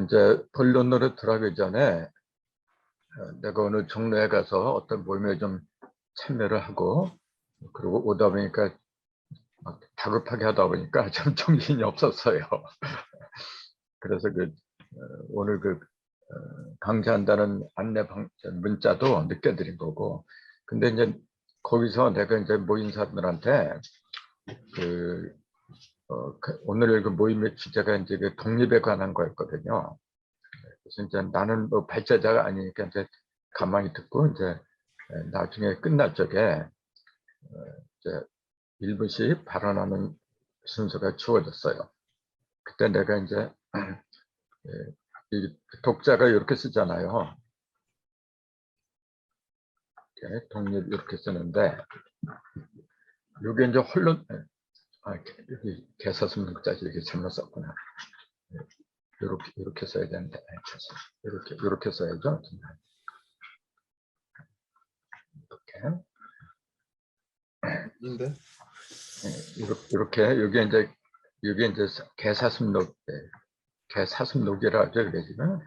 이제 본론으로 들어가기 전에 내가 오늘 종로에 가서 어떤 모임에 좀 참여를 하고 그리고 오다 보니까 막 다급하게 하다 보니까 좀 정신이 없었어요. 그래서 오늘 강좌한다는 문자도 늦게 드린 거고, 근데 이제 거기서 내가 이제 모인 사람들한테 오늘 모임의 주제가 이제 독립에 관한 거였거든요. 그래서 이제 나는 뭐 발제자가 아니니까 이제 가만히 듣고 이제 나중에 끝날 적에 이제 1분씩 발언하는 순서가 주어졌어요. 그때 내가 이제 이 독자가 이렇게 쓰잖아요. 이렇게 독립 이렇게 쓰는데 이게 이제 홀로 여기 개사슴록자지 이렇게 잘못 썼구나. 이렇게 써야 되는데 이렇게 써야죠. 이렇게 이게 이제 개사슴록이라 하죠. 지금.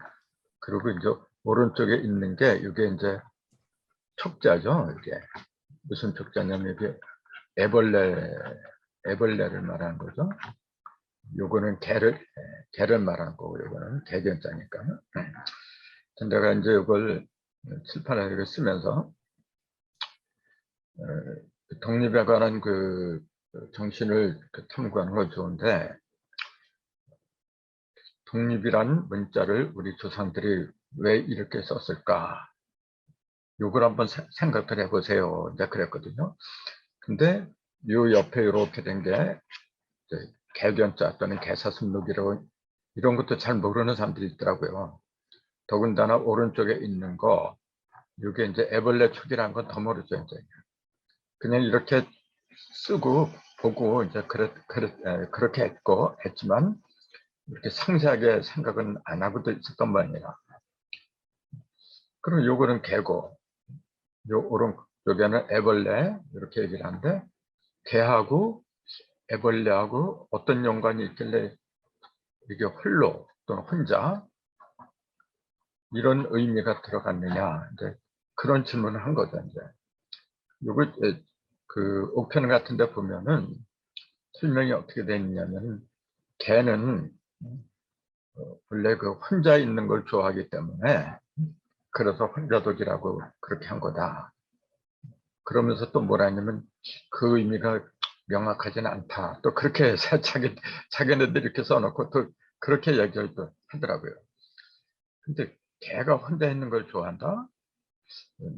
그리고 이제 오른쪽에 있는 게 이게 이제 촉자죠. 이게 무슨 촉자냐면 이게 애벌레를 말하는 거죠. 요거는 개를 말하는 거고 요거는 개견자니까. 내가 이제 이걸 칠판에 쓰면서 독립에 관한 정신을 탐구하는 건 좋은데, 독립이란 문자를 우리 조상들이 왜 이렇게 썼을까? 요걸 한번 생각을 해보세요. 이제 그랬거든요. 근데 요 옆에 이렇게 된 게 개견자 또는 개사슴록이라고 이런 것도 잘 모르는 사람들이 있더라고요. 더군다나 오른쪽에 있는 거 이게 이제 애벌레 촉이라는 건 더 모르죠. 이제 그냥 이렇게 쓰고 보고 이제 그렇게 했지만 이렇게 상세하게 생각은 안 하고도 있었던 모양이라. 그럼 요거는 개고, 오른쪽에는 애벌레 이렇게 얘기를 하는데, 개하고 애벌레하고 어떤 연관이 있길래 이게 홀로 또는 혼자 이런 의미가 들어갔느냐, 이제 그런 질문을 한 거죠. 이제 요거 옥편 같은 데 보면은 설명이 어떻게 되어 있냐면, 개는 원래 혼자 있는 걸 좋아하기 때문에 그래서 혼자독이라고 그렇게 한 거다. 그러면서 또 뭐라 했냐면 그 의미가 명확하지는 않다. 또 그렇게 자기네들이 이렇게 써놓고 또 그렇게 얘기를 또 하더라고요. 근데 개가 혼자 있는 걸 좋아한다?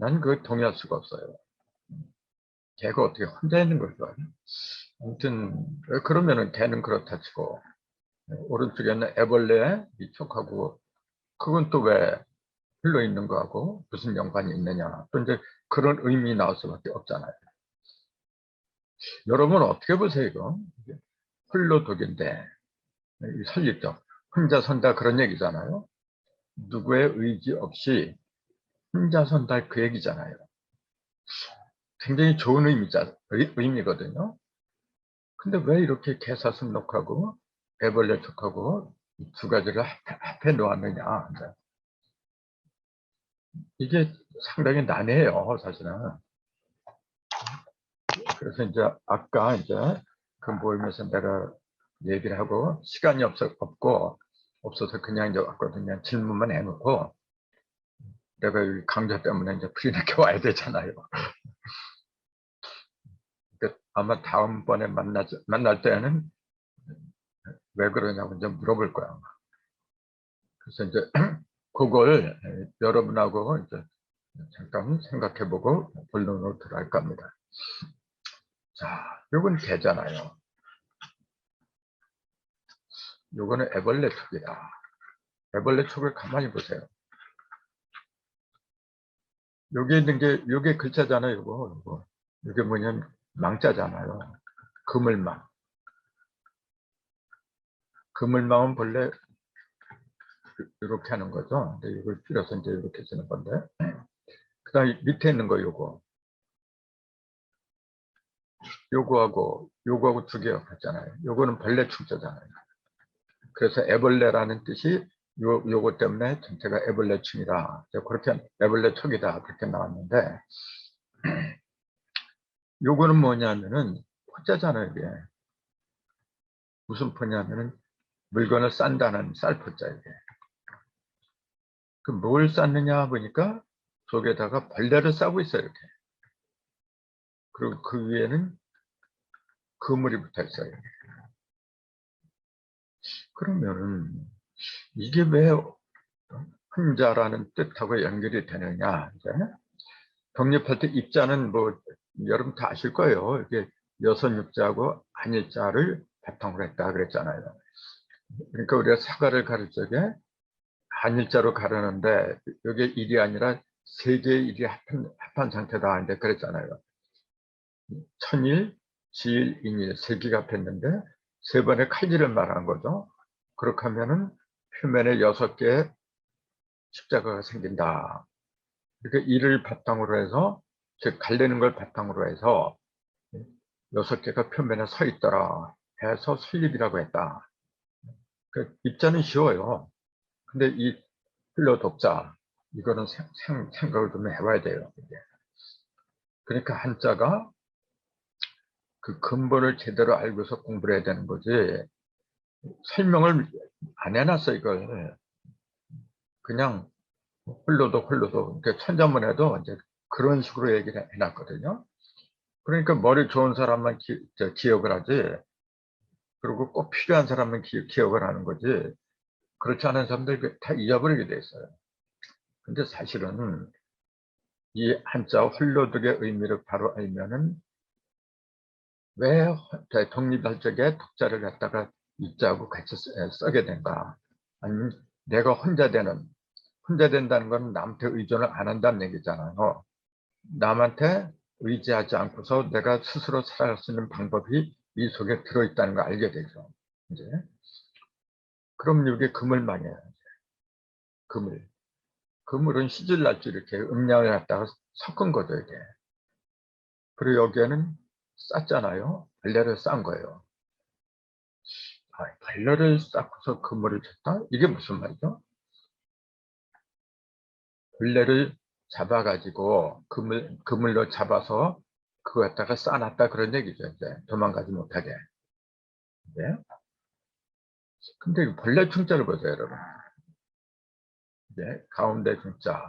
난 동의할 수가 없어요. 개가 어떻게 혼자 있는 걸 좋아해? 아무튼 그러면은 개는 그렇다 치고 오른쪽에는 애벌레 이 촉하고 그건 또 왜 흘러 있는 거하고 무슨 연관이 있느냐. 또 이제 그런 의미 나올 수밖에 없잖아요. 여러분 어떻게 보세요, 이거? 홀로독인데, 설립적. 혼자 선다 그런 얘기잖아요. 누구의 의지 없이 혼자 선다 그 얘기잖아요. 굉장히 좋은 의미거든요. 근데 왜 이렇게 개사슴록하고 애벌레 촉하고 두 가지를 합해 놓았느냐. 이게 상당히 난해해요, 사실은. 그래서 이제 아까 이제 그 모임에서 내가 얘기를 하고 시간이 없어서 그냥 이제 왔거든요. 질문만 해놓고 내가 이 강좌 때문에 이제 프리나게 와야 되잖아요. 그러니까 아마 다음번에 만날 때는 왜 그러냐고 이제 물어볼 거야. 그래서 이제 그걸 여러분하고 이제 잠깐 생각해보고 본론으로 들어갈 겁니다. 자, 요건 개잖아요. 요거는 애벌레 촉이다. 애벌레 촉을 가만히 보세요. 여기 있는 게, 요게 글자잖아요, 요거. 이게 뭐냐면 망자잖아요. 그물망. 그물망은 본래 이렇게 하는 거죠. 근데 이걸 줄여서 이제 이렇게 쓰는 건데. 그 다음에 밑에 있는 거 요거하고 두 개가 같잖아요. 요거는 벌레 축자잖아요. 그래서 애벌레라는 뜻이 요거 때문에 전체가 애벌레충이다. 그렇게 애벌레척이다. 그렇게 나왔는데, 요거는 뭐냐면은 포자잖아요, 이게. 무슨 포냐면은 물건을 싼다는 쌀포자, 이게. 그 뭘 쌌느냐 보니까 속에다가 벌레를 싸고 있어요, 이렇게. 그리고 그 위에는 그물이 붙어 있어요. 그러면은 이게 왜 혼자라는 뜻하고 연결이 되느냐? 이제 독립할 때 입자는 뭐 여러분 다 아실 거예요. 이게 여섯 육자하고 한일자를 바탕으로 했다 그랬잖아요. 그러니까 우리가 사과를 가를 적에 한일자로 가르는데 이게 일이 아니라 세 개의 일이 합한 상태다 이제 그랬잖아요. 천일, 지일, 인일 세 개가 합했는데 세 번의 칼질을 말하는 거죠. 그렇게 하면은 표면에 여섯 개의 십자가가 생긴다. 그러니까 이를 바탕으로 해서 즉 갈리는 걸 바탕으로 해서 여섯 개가 표면에 서 있더라 해서 설립이라고 했다. 그 입자는 쉬워요. 근데 이 흘러 독자 이거는 생각을 좀 해봐야 돼요. 이게. 그러니까 한자가 그 근본을 제대로 알고서 공부를 해야 되는 거지. 설명을 안 해놨어 이걸. 그냥 흘러도 그러니까 천자문에도 이제 그런 식으로 얘기를 해놨거든요. 그러니까 머리 좋은 사람만 기억을 하지. 그리고 꼭 필요한 사람만 기억을 하는 거지. 그렇지 않은 사람들 다 잊어버리게 돼 있어요. 근데 사실은 이 한자 홀로득의 의미를 바로 알면은 왜 독립할 적에 독자를 갖다가 이자하고 같이 써게 된가? 아니면 내가 혼자 된다는 건 남한테 의존을 안 한다는 얘기잖아요. 남한테 의지하지 않고서 내가 스스로 살아갈 수 있는 방법이 이 속에 들어있다는 걸 알게 되죠. 이제 그럼 여기 금을 많이 해요. 금을. 그물은 시질날줄 이렇게 음량을 갖다가 섞은 거죠, 이게. 그리고 여기에는 쌌잖아요. 벌레를 싼 거예요. 아, 벌레를 쌓고서 그물을 쳤다? 이게 무슨 말이죠? 벌레를 잡아가지고 그물로 잡아서 그거 갖다가 싸놨다 그런 얘기죠, 이제. 도망가지 못하게. 네? 근데 벌레 충자를 보세요, 여러분. 네? 가운데 충자.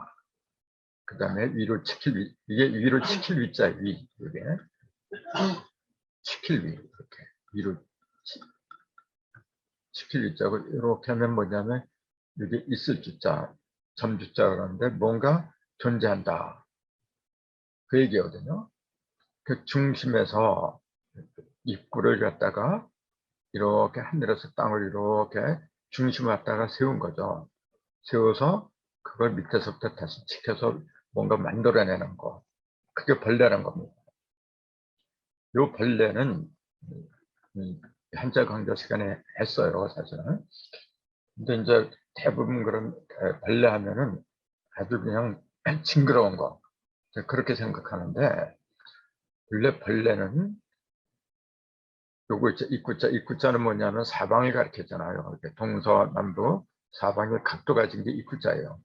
그 다음에 위로 치킬 위. 이게 위로 치킬 위자 위. 이게. 치킬 위. 이렇게. 위로 치킬 위자고 이렇게 하면 뭐냐면 여기 있을 주자, 점주자 그러는데 뭔가 존재한다. 그 얘기거든요. 그 중심에서 입구를 갖다가 이렇게 하늘에서 땅을 이렇게 중심을 갖다가 세운 거죠. 세워서 그걸 밑에서부터 다시 치켜서 뭔가 만들어내는 거. 그게 벌레란 겁니다. 이 벌레는 한자 강좌 시간에 했어요, 사실은. 근데 이제 대부분 그런 벌레 하면은 아주 그냥 징그러운 거. 그렇게 생각하는데, 원래 벌레는 요거 있죠. 입구자는 뭐냐면 사방을 가리켰잖아요. 동서남북 사방의 각도가 진 게 입구자예요.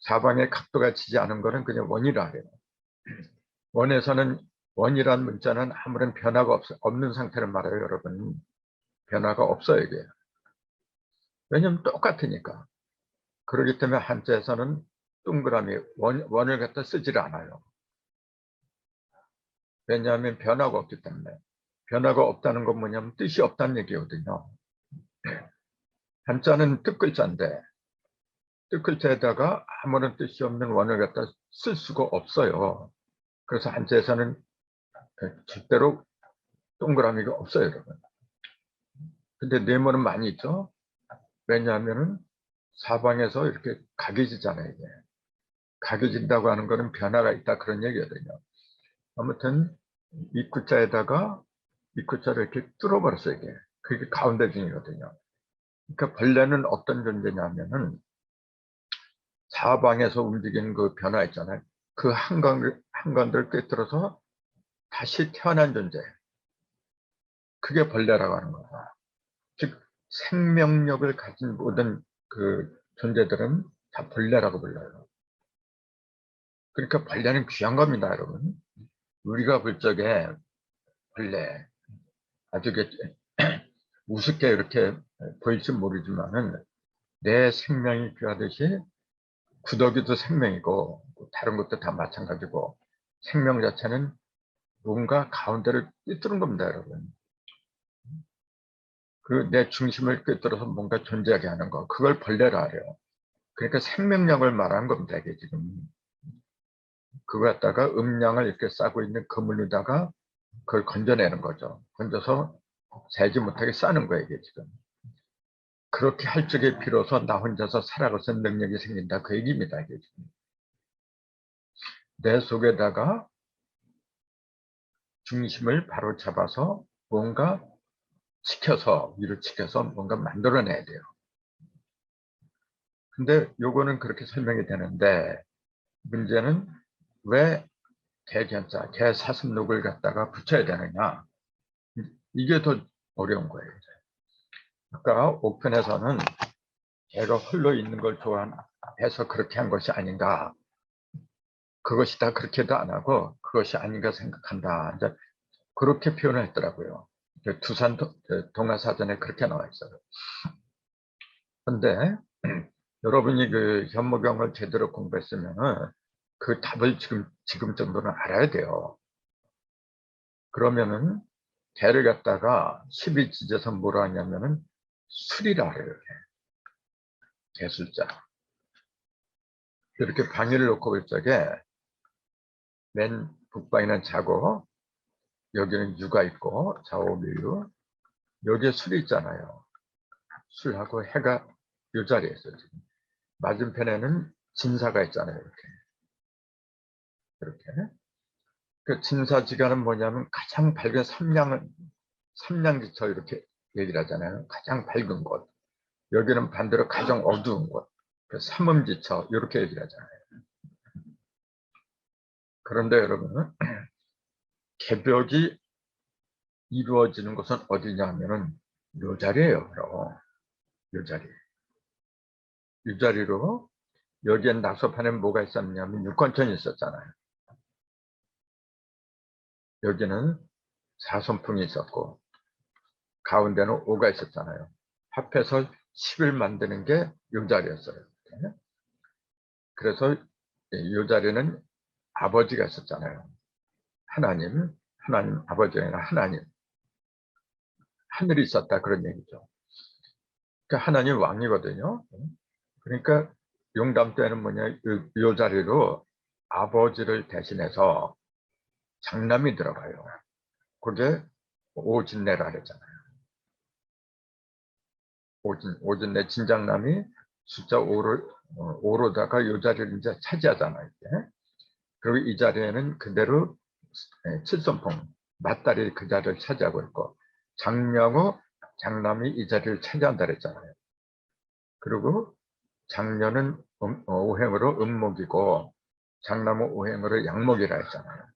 사방의 각도가 지지 않은 거는 그냥 원이라 해요. 원에서는 원이란 문자는 아무런 변화가 없는 상태를 말해요, 여러분. 변화가 없어요, 이게. 왜냐면 똑같으니까. 그렇기 때문에 한자에서는 동그라미, 원을 갖다 쓰질 않아요. 왜냐하면 변화가 없기 때문에. 변화가 없다는 건 뭐냐면 뜻이 없다는 얘기거든요. 한자는 뜻글자인데 뜻글자에다가 아무런 뜻이 없는 원을 갖다 쓸 수가 없어요. 그래서 한자에서는 절대로 동그라미가 없어요, 여러분. 근데 네모는 많이 있죠. 왜냐하면은 사방에서 이렇게 각이 지잖아요, 이게. 각이 진다고 하는 거는 변화가 있다 그런 얘기거든요. 아무튼 입구자에다가 입구자를 이렇게 뚫어버렸어요, 이게. 그게 가운데 중이거든요. 그러니까 벌레는 어떤 존재냐면은 사방에서 움직이는 그 변화 있잖아요. 그 한관들 꿰뚫어서 다시 태어난 존재. 그게 벌레라고 하는 거야. 즉 생명력을 가진 모든 그 존재들은 다 벌레라고 불러요. 그러니까 벌레는 귀한 겁니다, 여러분. 우리가 볼 적에 벌레, 아주 우습게 이렇게 보일지 모르지만은 내 생명이 귀하듯이 구더기도 생명이고 다른 것도 다 마찬가지고 생명 자체는 뭔가 가운데를 꿰뚫은 겁니다, 여러분. 그 내 중심을 꿰뚫어서 뭔가 존재하게 하는 거, 그걸 벌레라 하래요. 그러니까 생명력을 말하는 겁니다, 이게 지금. 그거 갖다가 음량을 이렇게 싸고 있는 그물에다가 그걸 건져내는 거죠. 건져서 새지 못하게 싸는 거예요, 이게 지금. 그렇게 할 적에 비로소 나 혼자서 살아갈 수 있는 능력이 생긴다, 그 얘기입니다, 이게 지금. 내 속에다가 중심을 바로 잡아서 뭔가 위로 지켜서 뭔가 만들어내야 돼요. 근데 요거는 그렇게 설명이 되는데, 문제는 왜 개견자, 개사슴록을 갖다가 붙여야 되느냐, 이게 더 어려운 거예요. 아까 옥편에서는 개가 홀로 있는 걸 좋아해서 그렇게 한 것이 아닌가, 그것이 다 그렇게도 안 하고 그것이 아닌가 생각한다, 이제 그렇게 표현을 했더라고요. 두산 동화사전에 그렇게 나와 있어요. 근데 여러분이 그 현무경을 제대로 공부했으면 그 답을 지금 정도는 알아야 돼요. 그러면은 개를 갖다가 12지제에서 뭐라 하냐면은 술이라 그래요. 개술자. 이렇게 방위를 놓고 볼 적에 맨 북방에는 자고 여기는 유가 있고 좌우묘유, 여기에 술이 있잖아요. 술하고 해가 이 자리에 있어요. 지금. 맞은편에는 진사가 있잖아요. 이렇게. 그 진사지가는 뭐냐면 가장 밝은 삼량지처 이렇게 얘기를 하잖아요. 가장 밝은 곳. 여기는 반대로 가장 어두운 곳. 그 삼음지처 이렇게 얘기를 하잖아요. 그런데 여러분은 개벽이 이루어지는 것은 어디냐 하면은 요 자리예요. 바로 요 자리. 이 자리로 여기엔 낙서판에 뭐가 있었냐면 육건천이 있었잖아요. 여기는 사선풍이 있었고 가운데는 오가 있었잖아요. 합해서 10을 만드는 게 이 자리였어요. 그래서 이 자리는 아버지가 있었잖아요. 하나님 아버지가 하나님, 하늘이 있었다, 그런 얘기죠. 그러니까 하나님 왕이거든요. 그러니까 용담 때는 뭐냐, 이 자리로 아버지를 대신해서 장남이 들어가요. 그게 오진내라 그랬잖아요. 오진내 진장남이 숫자 5로다가 이 자리를 이제 차지하잖아요. 이제. 그리고 이 자리에는 그대로 칠손풍, 맞다리 그 자리를 차지하고 있고, 장녀하고 장남이 이 자리를 차지한다 그랬잖아요. 그리고 장녀는 오행으로 음목이고, 장남은 오행으로 양목이라 했잖아요.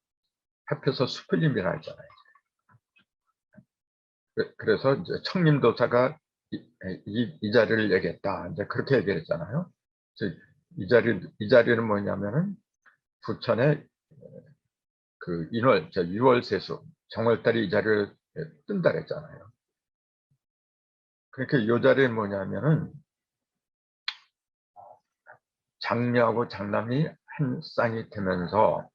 합해서 수풀림이라 했잖아요. 그래서 이제 청림도사가 이 자리를 얘기했다, 이제 그렇게 얘기했잖아요. 이 자리는 뭐냐면은 부천의 그 인월, 6월 세수, 정월달이 이 자리를 뜬다 그랬잖아요. 그러니까 이 자리는 뭐냐면은 장녀하고 장남이 한 쌍이 되면서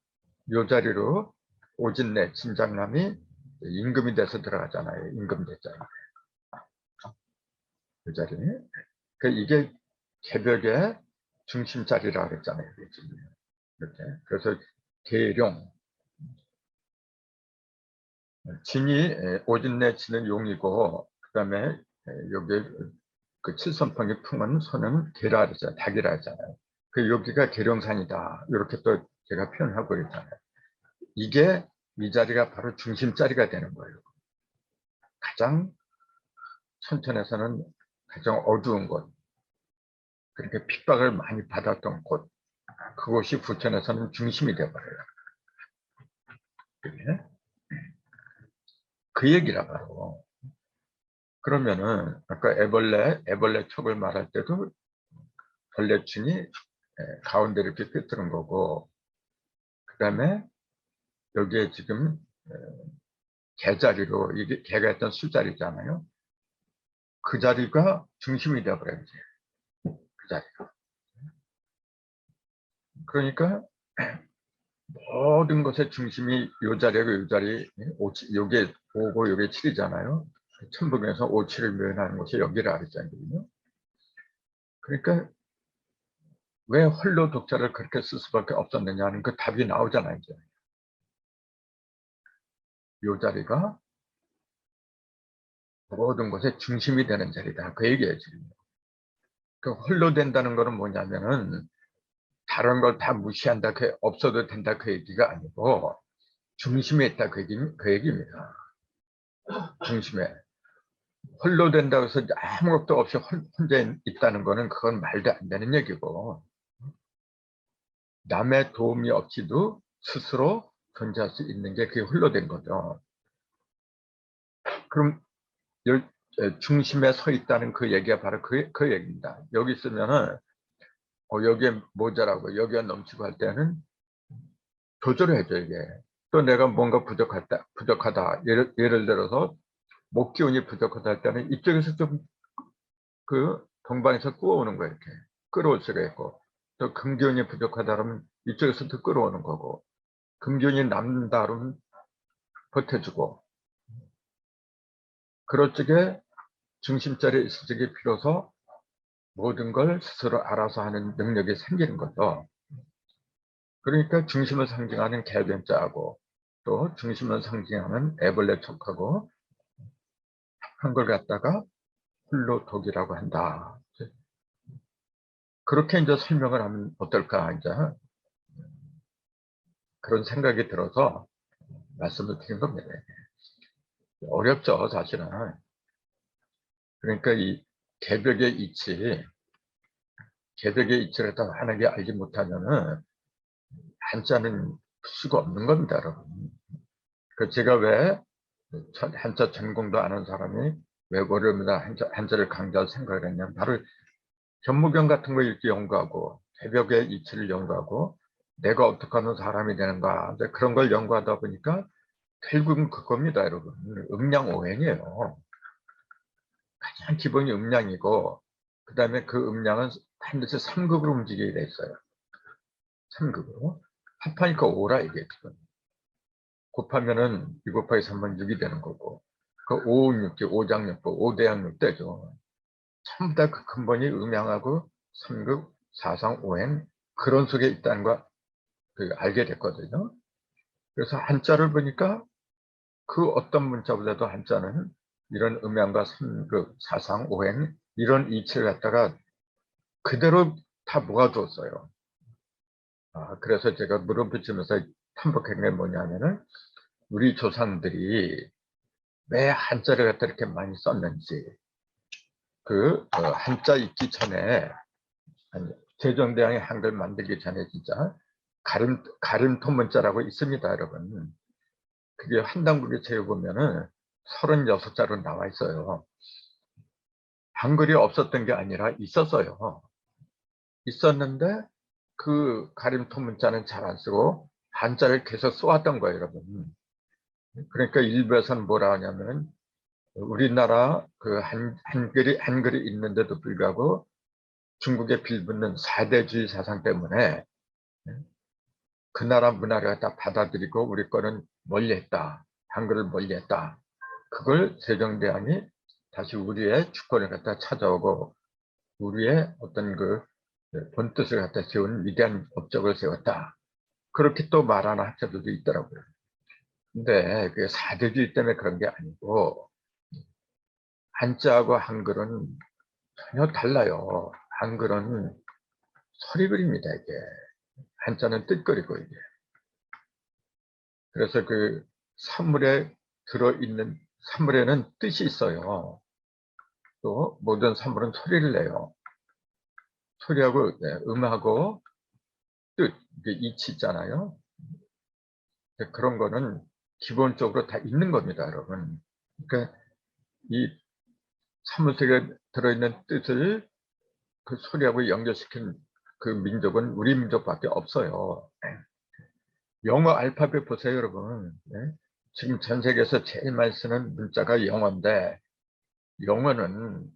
이 자리로 오진내 친장남이 임금이 돼서 들어가잖아요. 임금 됐잖아요. 이 자리. 그 이게 개벽의 중심 자리라고 했잖아요. 이렇게. 그래서 계룡, 진이 오진내 진은 용이고, 그다음에 여기 그 칠선풍이 품은 손은 계라 그랬잖아요. 닭이라 했잖아요. 그 여기가 계룡산이다, 이렇게 또 제가 표현하고 있잖아요. 이게 이 자리가 바로 중심 자리가 되는 거예요. 가장 천천에서는 가장 어두운 곳, 그렇게 핍박을 많이 받았던 곳, 그곳이 부천에서는 중심이 되어버려요. 그 얘기라 바로. 그러면은 아까 애벌레 촉을 말할 때도 벌레충이 가운데 이렇게 꿰뚫은 거고, 그 다음에 여기에 지금 개자리로, 이게 개가 했던 술자리잖아요. 그 자리가 중심이 되어버려요. 그 자리가. 그러니까 모든 것의 중심이 이 자리고 이 자리, 요게 5고 요게 7이잖아요. 천부경에서 5, 7을 묘현하는 것이 여기라 그랬잖아요. 그러니까 왜 홀로 독자를 그렇게 쓸 수밖에 없었느냐는 그 답이 나오잖아요. 이제. 이 자리가 모든 것의 중심이 되는 자리다. 그 얘기예요, 지금. 그 홀로 된다는 것은 뭐냐면은 다른 걸 다 무시한다, 없어도 된다 그 얘기가 아니고 중심에 있다 그 얘기입니다. 중심에. 홀로 된다고 해서 아무것도 없이 혼자 있다는 거는 그건 말도 안 되는 얘기고, 남의 도움이 없이도 스스로 존재할 수 있는 게 그게 홀로 된 거죠. 그럼 중심에 서 있다는 그 얘기가 바로 그 얘기입니다. 여기 있으면은 여기에 모자라고 여기가 넘치고 할 때는 조절을 해줘 이게. 또 내가 뭔가 부족하다. 예를 들어서 목기운이 부족하다 할 때는 이쪽에서 좀 그 동방에서 꾸어오는 거예요. 이렇게 끌어올 수가 있고, 또 금기운이 부족하다 그러면 이쪽에서 또 끌어오는 거고, 금기운이 남는다 그러면 버텨주고, 그럴 적에 중심자리에 있을 적에 비로소 모든 걸 스스로 알아서 하는 능력이 생기는 거죠. 그러니까 중심을 상징하는 개변자하고 또 중심을 상징하는 애벌레 촉하고 한 걸 갖다가 홀로 독이라고 한다. 그렇게 이제 설명을 하면 어떨까, 이제 그런 생각이 들어서 말씀을 드린 겁니다. 어렵죠, 사실은. 그러니까 이 개벽의 개벽의 이치를 다 환하게 알지 못하면은 한자는 풀 수가 없는 겁니다, 여러분. 그 제가 왜 한자 전공도 아는 사람이 왜 어려움이다 한자를 강조할 생각을 했냐면 바로 견무경 같은 거 읽기 연구하고 개벽의 이치를 연구하고 내가 어떻게 하면 사람이 되는가 그런 걸 연구하다 보니까 결국은 그겁니다, 여러분. 음양오행이에요. 가장 기본이 음양이고 그 다음에 그 음양은 반드시 3극으로 움직이게 돼 있어요. 3극으로 합하니까 5라 이게 지금. 곱하면은 2 곱하기 3은 6이 되는 거고 그 5, 6기, 5장 6법, 5대양 6대죠. 전부 다 그 근본이 음양하고 3극, 4상, 5행 그런 속에 있다는 거 알게 됐거든요. 그래서 한자를 보니까 그 어떤 문자보다도 한자는 이런 음양과 3극, 4상, 5행 이런 이치를 갖다가 그대로 다 모아두었어요. 그래서 제가 물어붙이면서 탐복한 게 뭐냐면은 우리 조상들이 왜 한자를 갖다 이렇게 많이 썼는지 한자 있기 전에 세종대왕이 한글 만들기 전에 진짜 가림토 문자라고 있습니다, 여러분. 그게 한당국에 채워보면은 36자로 나와 있어요. 한글이 없었던 게 아니라 있었어요. 있었는데 그 가림토 문자는 잘 안 쓰고 한자를 계속 써왔던 거예요, 여러분. 그러니까 일부에서는 뭐라 하냐면 우리나라 그 한글이 있는데도 불구하고 중국에 빌붙는 사대주의 사상 때문에 그 나라 문화를 갖다 받아들이고 우리 거는 멀리했다. 한글을 멀리했다. 그걸 세종대왕이 다시 우리의 주권을 갖다 찾아오고 우리의 어떤 그 본뜻을 갖다 세운 위대한 업적을 세웠다. 그렇게 또 말하는 학자들도 있더라고요. 근데 그게 사대주의 때문에 그런 게 아니고 한자하고 한글은 전혀 달라요. 한글은 소리글입니다, 이게. 한자는 뜻글이고, 이게. 그래서 그 산물에 들어있는, 산물에는 뜻이 있어요. 또 모든 산물은 소리를 내요. 소리하고, 음하고 뜻, 이치 있잖아요. 그런 거는 기본적으로 다 있는 겁니다, 여러분. 그러니까 이 산물 속에 들어있는 뜻을 그 소리하고 연결시킨 그 민족은 우리 민족밖에 없어요. 영어 알파벳 보세요, 여러분. 네? 지금 전 세계에서 제일 많이 쓰는 문자가 영어인데, 영어는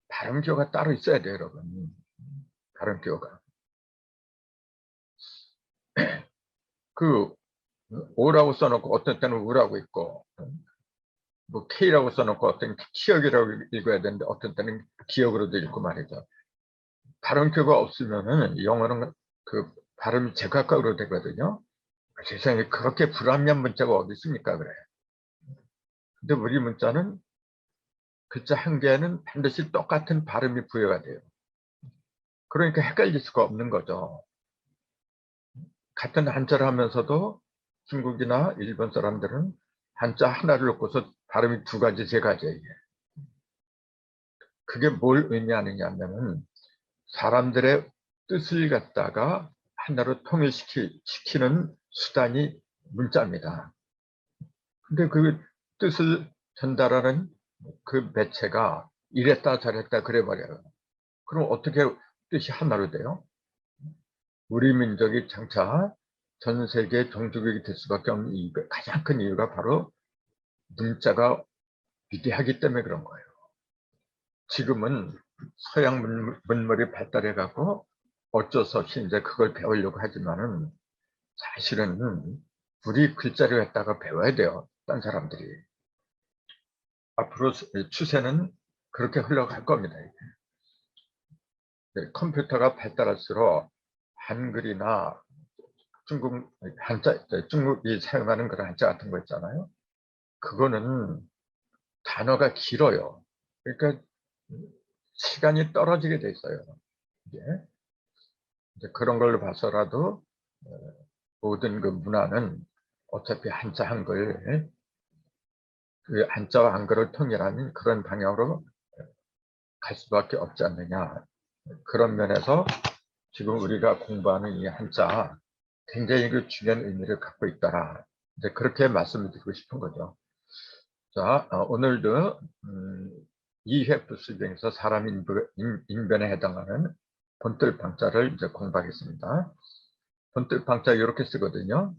발음기호가 따로 있어야 돼요, 여러분. 발음기호가. 그 O라고 써놓고 어떤 때는 U라고 있고, 뭐 K라고 써놓고 어떤 키역이라고 읽어야 되는데 어떤 때는 기역으로도 읽고 말이죠. 발음표가 없으면은 영어는 그 발음이 제각각으로 되거든요. 세상에 그렇게 불합리한 문자가 어디 있습니까? 그래. 근데 우리 문자는 글자 한 개에는 반드시 똑같은 발음이 부여가 돼요. 그러니까 헷갈릴 수가 없는 거죠. 같은 한자를 하면서도 중국이나 일본 사람들은 한자 하나를 놓고서 발음이 두 가지, 세 가지예요. 그게 뭘 의미하느냐면은 사람들의 뜻을 갖다가 하나로 통일시키는 수단이 문자입니다. 근데 그 뜻을 전달하는 그 매체가 이랬다 저랬다 그래버려요. 그럼 어떻게 뜻이 하나로 돼요? 우리 민족이 장차 전 세계 종주국이 될 수밖에 없는 이유가, 가장 큰 이유가 바로 문자가 위대하기 때문에 그런 거예요. 지금은 서양 문물이 발달해가고 어쩔 수 없이 이제 그걸 배우려고 하지만은 사실은 우리 글자를 갖다가 배워야 돼요. 딴 사람들이. 앞으로 추세는 그렇게 흘러갈 겁니다. 컴퓨터가 발달할수록 한글이나 중국 한자, 중국이 사용하는 그런 한자 같은 거 있잖아요. 그거는 단어가 길어요. 그러니까 시간이 떨어지게 돼 있어요. 이제 그런 걸로 봐서라도 모든 그 문화는 어차피 한자 한글, 그 한자와 한글을 통일하는 그런 방향으로 갈 수밖에 없지 않느냐. 그런 면에서 지금 우리가 공부하는 이 한자 굉장히 그 중요한 의미를 갖고 있더라. 이제 그렇게 말씀을 드리고 싶은 거죠. 자, 오늘도 2회 부수 중에서 사람 인변에 해당하는 본뜰방자를 이제 공부하겠습니다. 본뜰방자 이렇게 쓰거든요.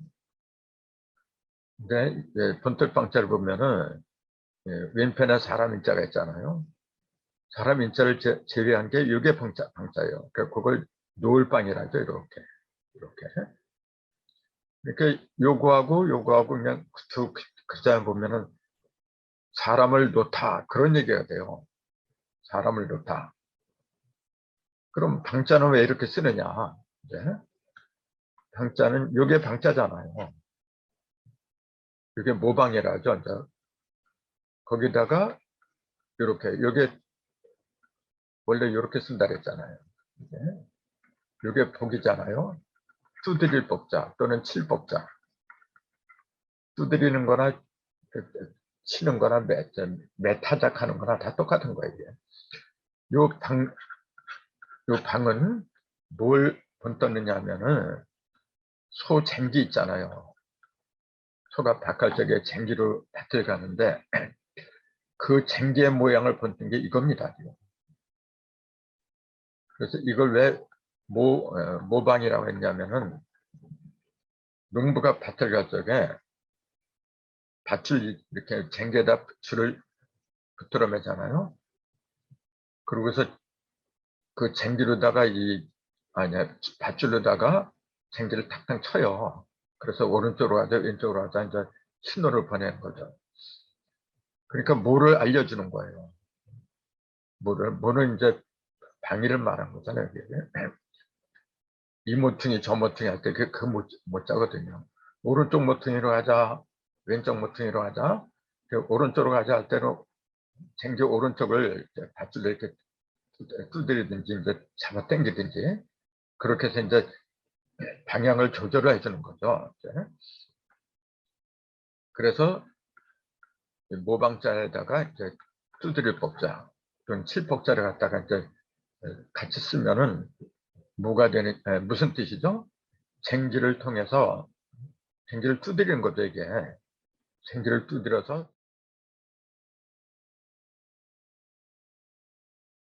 근데 본뜰방자를 보면은 왼편에 사람 인자가 있잖아요. 사람 인자를 제외한 게 이게 방자예요. 그러니까 그걸 노을방이라죠. 이렇게. 이렇게 요거하고 그냥 두 글자 보면은 사람을 놓다 그런 얘기가 돼요. 사람을 놓다. 그럼 방자는 왜 이렇게 쓰느냐? 이제 방자는 요게 방자잖아요. 이게 모방이라죠. 이제 거기다가 이렇게 요게 원래 이렇게 쓴다 그랬잖아요. 요게 복이잖아요. 두드릴 복자 또는 칠 복자. 두드리는 거나 치는 거나 매타작하는 거나 다 똑같은 거예요. 요 방은 뭘 본떠느냐 하면은 소 쟁기 있잖아요. 소가 닭갈적에 쟁기로 밭을 가는데 그 쟁기의 모양을 본뜬 게 이겁니다. 그래서 이걸 왜 모방이라고 했냐면은 농부가 밭을 갈 적에 밭을 이렇게 쟁기에다 줄을 붙들어 매잖아요. 그러고서 그 쟁기로다가 밧줄로다가 쟁기를 탁탁 쳐요. 그래서 오른쪽으로 가자 왼쪽으로 가자 이제 신호를 보내는 거죠. 그러니까 뭐를 알려주는 거예요. 뭐는 이제 방위를 말한 거잖아요. 이 모퉁이 저 모퉁이 할 때 그 모자거든요. 오른쪽 모퉁이로 가자 왼쪽 모퉁이로 가자 오른쪽으로 가자 할 때는 쟁기 오른쪽을 밧줄로 이렇게 두드리든지 이제 잡아 당기든지 그렇게 해서 이제 방향을 조절을 해주는 거죠. 그래서 모방자에다가 이제 두드릴 법자 또는 칠법자를 갖다가 이제 같이 쓰면은 뭐가 되는 무슨 뜻이죠? 쟁기를 통해서 쟁기를 두드리는 거죠. 이게 쟁기를 두드려서